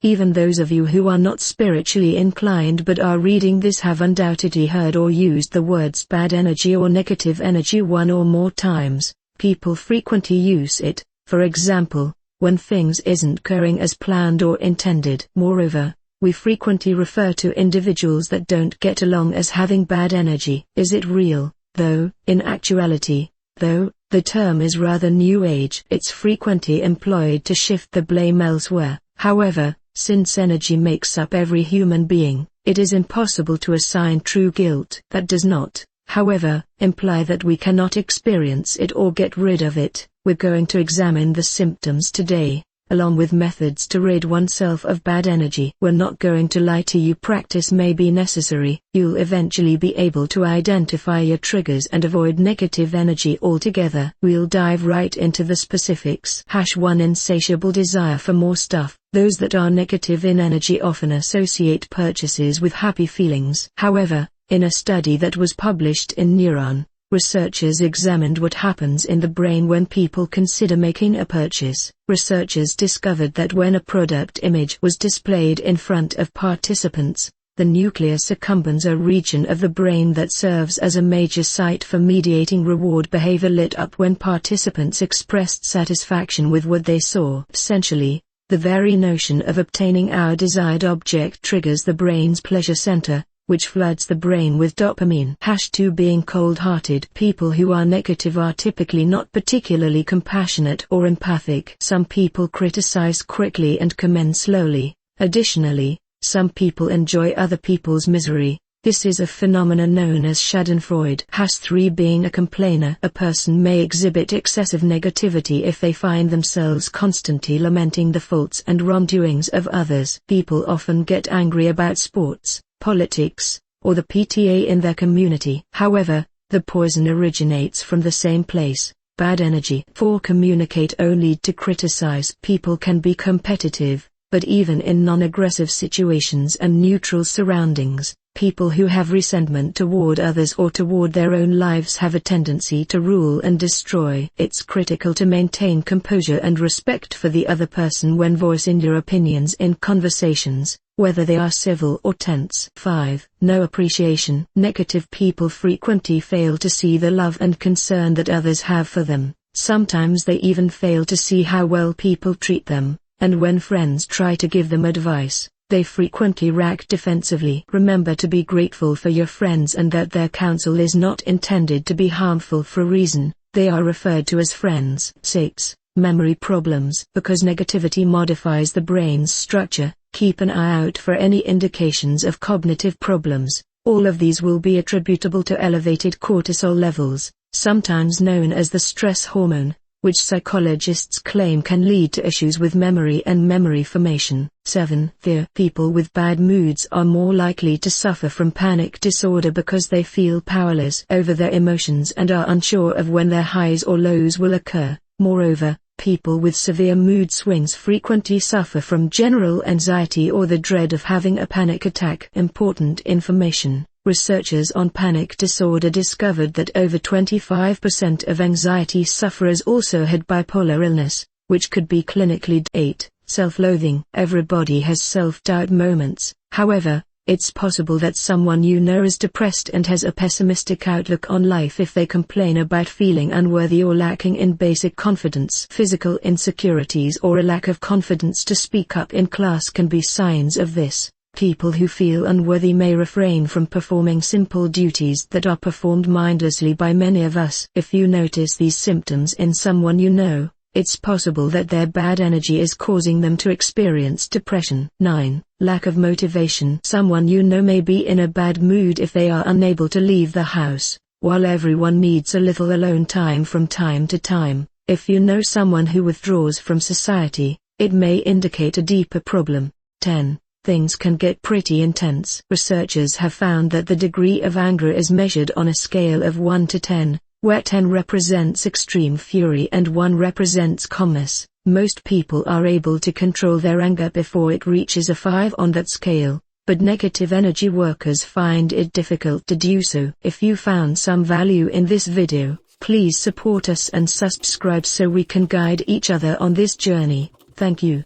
Even those of you who are not spiritually inclined but are reading this have undoubtedly heard or used the words bad energy or negative energy one or more times. People frequently use it, for example, when things isn't going as planned or intended. Moreover, we frequently refer to individuals that don't get along as having bad energy. Is it real, though? In actuality, though, the term is rather new age. It's frequently employed to shift the blame elsewhere. However, since energy makes up every human being, it is impossible to assign true guilt. That does not, however, imply that we cannot experience it or get rid of it. We're going to examine the symptoms today, along with methods to rid oneself of bad energy. We're not going to lie to you. Practice may be necessary. You'll eventually be able to identify your triggers and avoid negative energy altogether. We'll dive right into the specifics. 1. Insatiable desire for more stuff. Those that are negative in energy often associate purchases with happy feelings. However, in a study that was published in Neuron, researchers examined what happens in the brain when people consider making a purchase. Researchers discovered that when a product image was displayed in front of participants, the nucleus accumbens, a region of the brain that serves as a major site for mediating reward behavior, lit up when participants expressed satisfaction with what they saw. Essentially, the very notion of obtaining our desired object triggers the brain's pleasure center, which floods the brain with dopamine. 2. Being cold-hearted. People who are negative are typically not particularly compassionate or empathic. Some people criticize quickly and commend slowly. Additionally, some people enjoy other people's misery. This is a phenomenon known as schadenfreude. 3. Being a complainer. A person may exhibit excessive negativity if they find themselves constantly lamenting the faults and wrongdoings of others. People often get angry about sports, politics, or the PTA in their community. However, the poison originates from the same place, bad energy. 4. Communicate only to criticize. People can be competitive, but even in non-aggressive situations and neutral surroundings, people who have resentment toward others or toward their own lives have a tendency to rule and destroy. It's critical to maintain composure and respect for the other person when voicing your opinions in conversations, whether they are civil or tense. 5. No appreciation. Negative people frequently fail to see the love and concern that others have for them. Sometimes they even fail to see how well people treat them, and when friends try to give them advice, they frequently react defensively. Remember to be grateful for your friends and that their counsel is not intended to be harmful for a reason. They are referred to as friends. 6. Memory problems. Because negativity modifies the brain's structure, keep an eye out for any indications of cognitive problems. All of these will be attributable to elevated cortisol levels, sometimes known as the stress hormone, which psychologists claim can lead to issues with memory and memory formation. 7. Fear. People with bad moods are more likely to suffer from panic disorder because they feel powerless over their emotions and are unsure of when their highs or lows will occur. Moreover, people with severe mood swings frequently suffer from general anxiety or the dread of having a panic attack. Important information. Researchers on panic disorder discovered that over 25% of anxiety sufferers also had bipolar illness, which could be clinically. 8. Self-loathing. Everybody has self-doubt moments. However, it's possible that someone you know is depressed and has a pessimistic outlook on life if they complain about feeling unworthy or lacking in basic confidence. Physical insecurities or a lack of confidence to speak up in class can be signs of this. People who feel unworthy may refrain from performing simple duties that are performed mindlessly by many of us. If you notice these symptoms in someone you know, it's possible that their bad energy is causing them to experience depression. 9. Lack of motivation. Someone you know may be in a bad mood if they are unable to leave the house. While everyone needs a little alone time from time to time, if you know someone who withdraws from society, it may indicate a deeper problem. 10. Things can get pretty intense. Researchers have found that the degree of anger is measured on a scale of 1 to 10, where 10 represents extreme fury and 1 represents calmness. Most people are able to control their anger before it reaches a 5 on that scale, but negative energy workers find it difficult to do so. If you found some value in this video, please support us and subscribe so we can guide each other on this journey. Thank you.